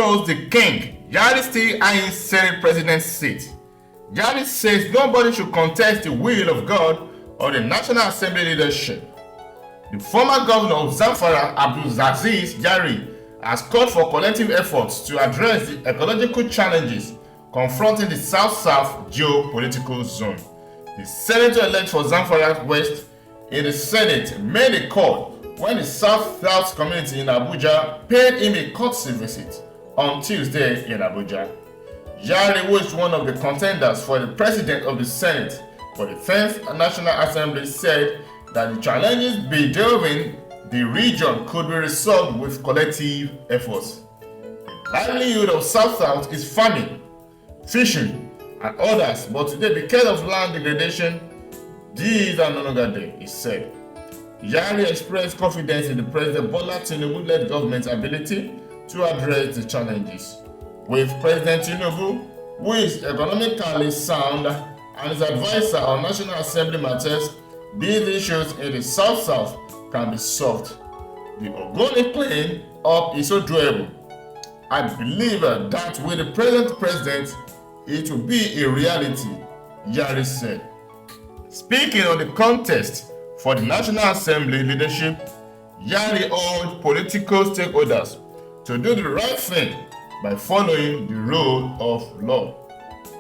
chose the king. Yari still eyeing Senate president's seat. Yari says nobody should contest the will of God or the National Assembly leadership. The former governor of Zamfara, Abdulaziz Yari, has called for collective efforts to address the ecological challenges confronting the South-South geopolitical zone. The senator-elect for Zamfara West in the Senate made a call when the South-South community in Abuja paid him a courtesy visit on Tuesday in Abuja. Yari, who is one of the contenders for the president of the Senate for the 10th National Assembly, said that the challenges bedeviling the region could be resolved with collective efforts. The livelihood of South-South is farming, fishing, and others, but today, because of land degradation, these are no longer there, he said. Yari expressed confidence in the President Bola Tinubu-led government's ability to address the challenges. With President Tinubu, who is economically sound and is advisor on National Assembly matters, these issues in the South-South can be solved. The Ogoni clean up is so doable. I believe that with the present president, it will be a reality, Yari said. Speaking on the contest for the National Assembly leadership, Yari urged political stakeholders to do the right thing by following the rule of law.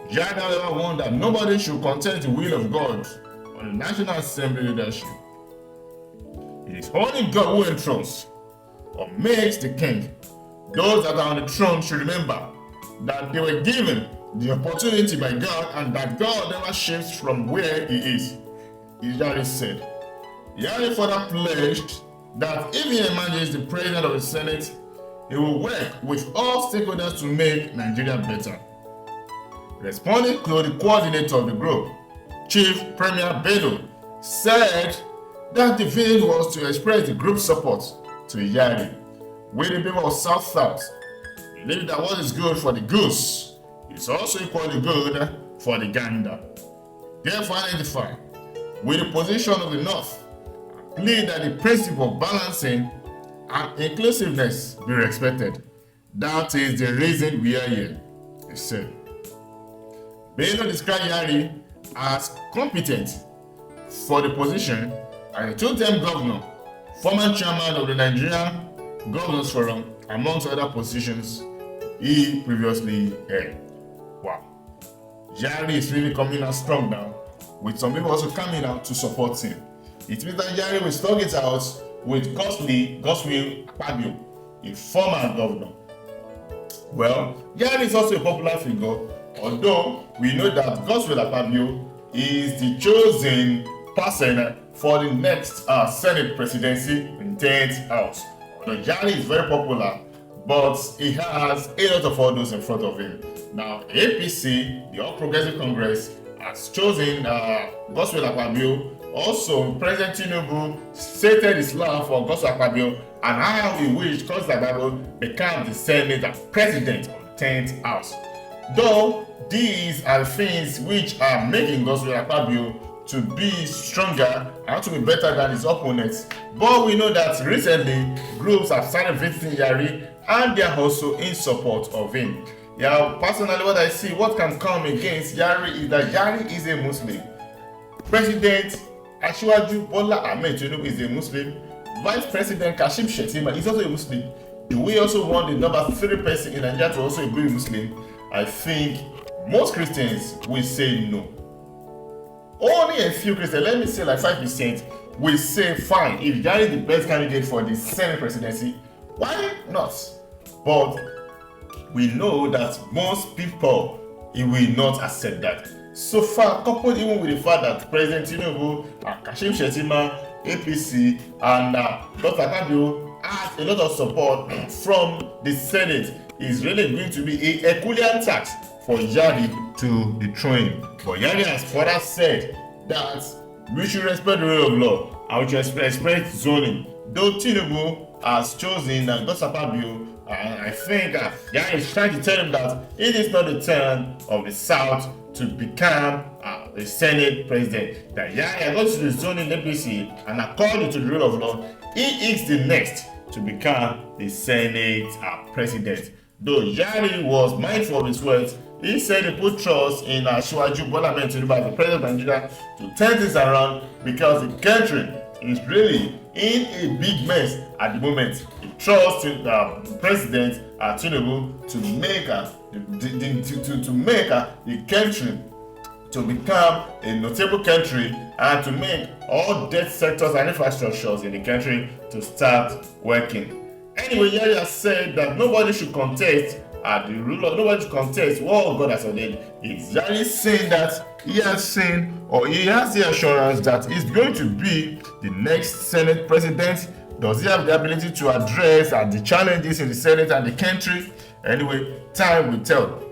Yari, however, warned that nobody should contest the will of God on the National Assembly leadership. It is only God who enthrones or makes the king. Those that are on the throne should remember that they were given the opportunity by God and that God never shifts from where he is, Yari said. Yari further pledged that if he emerges the president of the Senate, he will work with all stakeholders to make Nigeria better. Responding to the coordinator of the group, Chief Premier Bello, said that the visit was to express the group's support to Yari. We, the people of South-South, believe that what is good for the goose is also equally good for the gander. Therefore, identify with the position of the North and plead that the principle of balancing and inclusiveness be respected. That is the reason we are here, he said. Bello described Yari as competent for the position and a two-term governor, former chairman of the Nigerian Governors Forum, amongst other positions he previously held. Wow. Yari is really coming out strong now, with some people also coming out to support him. It means that Yari will slug it out with Godswill Akpabio, a former governor. Well, Yari is also a popular figure, although we know that Godswill Akpabio is the chosen person for the next Senate presidency in 10th House. Although Yari is very popular, but he has a lot of others in front of him. Now, APC, the All Progressive Congress, has chosen Godswill Akpabio. Also, President Tinubu stated his love for Godswill Akpabio and how he wished Godswill Akpabio become the Senate president of the 10th House. Though these are things which are making Godswill Akpabio to be stronger and to be better than his opponents, but we know that recently groups have started visiting Yari and they are also in support of him. Yeah, personally, what I see, what can come against Yari is that Yari is a Muslim. President Asiwaju Bola Ahmed Tinubu is a Muslim. Vice President Kashim Shettima is also a Muslim. Do we also want the number 3 person in Nigeria to also be a Muslim? I think most Christians will say no. Only a few Christians, let me say like 5%, will say fine, if Yari is the best candidate for the Senate presidency, why not? But we know that most people will not accept that. So far, coupled even with the fact that President Tinubu and Kashim Shettima, APC, and Dr. Akpabio has a lot of support from the Senate, is really going to be a Herculean task for Yari to dethrone him. But Yari has further said that we should respect the rule of law and we should respect zoning. Though Tinubu has chosen Dr. Akpabio, I think Yari is trying to tell him that it is not the turn of the South to become the Senate president. That Yari has gone to the zoning APC and according to the rule of law, he is the next to become the Senate president. Though Yari was mindful of his words, he said he put trust in Asiwaju Bola Ahmed Tinubu as the president of Nigeria to turn things around because the country is really in a big mess at the moment. He trusts the president Tinubu to make the country to become a notable country and to make all debt sectors and infrastructures in the country to start working. Anyway, Yari has said that nobody should contest the rule of nobody should contest what God has ordained. Is Yari saying that he has seen or he has the assurance that he's going to be the next Senate president? Does he have the ability to address the challenges in the Senate and the country? Anyway, time will tell.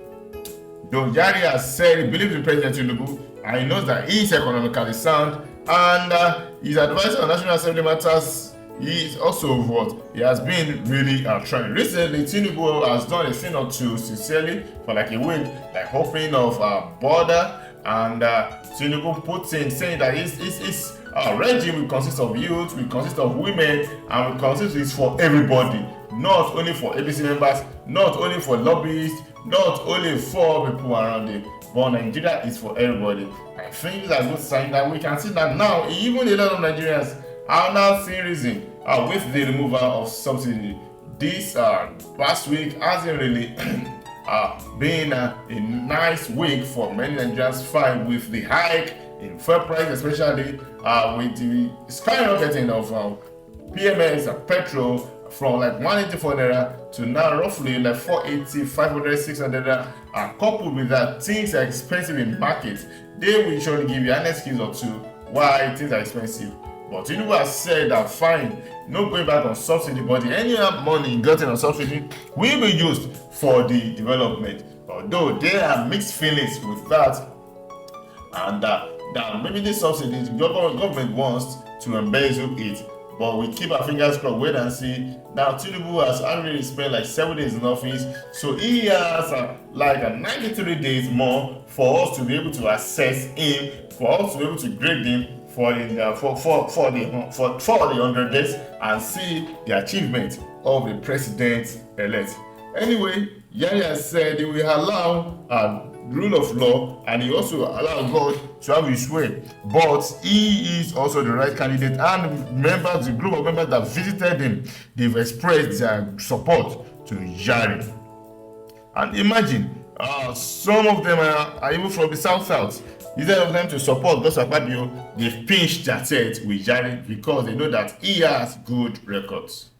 Though Yari has said he believes in President Tinubu and he knows that he is economically sound and his advisor on National Assembly matters, he is also what he has been really trying. Recently, Tinubu has done a thing or two sincerely for like a week, like hoping of border, and Tinubu puts in saying that his regime will consist of youth, will consist of women, and will consist is for everybody, not only for APC members, not only for lobbyists, not only for people around it, but Nigeria is for everybody. I think it's a good sign that we can see that now even a lot of Nigerians are now seeing reason with the removal of subsidy. This past week hasn't really been a nice week for many Nigerians, fine with the hike in fuel price, especially with the skyrocketing of PMS and petrol from like 184 naira to now roughly like 480, 500, 600 naira. Coupled with that, things are expensive in markets. They will surely give you an excuse or two why things are expensive. But Tinubu has said that fine, no going back on subsidy, but any money gotten on subsidy will be used for the development. Although there are mixed feelings with that, and that maybe this subsidy the government wants to embezzle it. But we keep our fingers crossed, wait and see. Now Tinubu has already spent like 7 days in office, so he has like 93 days more for us to be able to assess him, for us to be able to grade him for the 100 days and see the achievement of the president-elect. Anyway, Yari has said he will allow rule of law and he also allow God to have his way, but he is also the right candidate, and members, the group of members that visited him, they've expressed their support to Yari. And imagine, some of them are even from the south. Instead of them to support Gospel Akpabio, they've pinched their tent with Yari because they know that he has good records.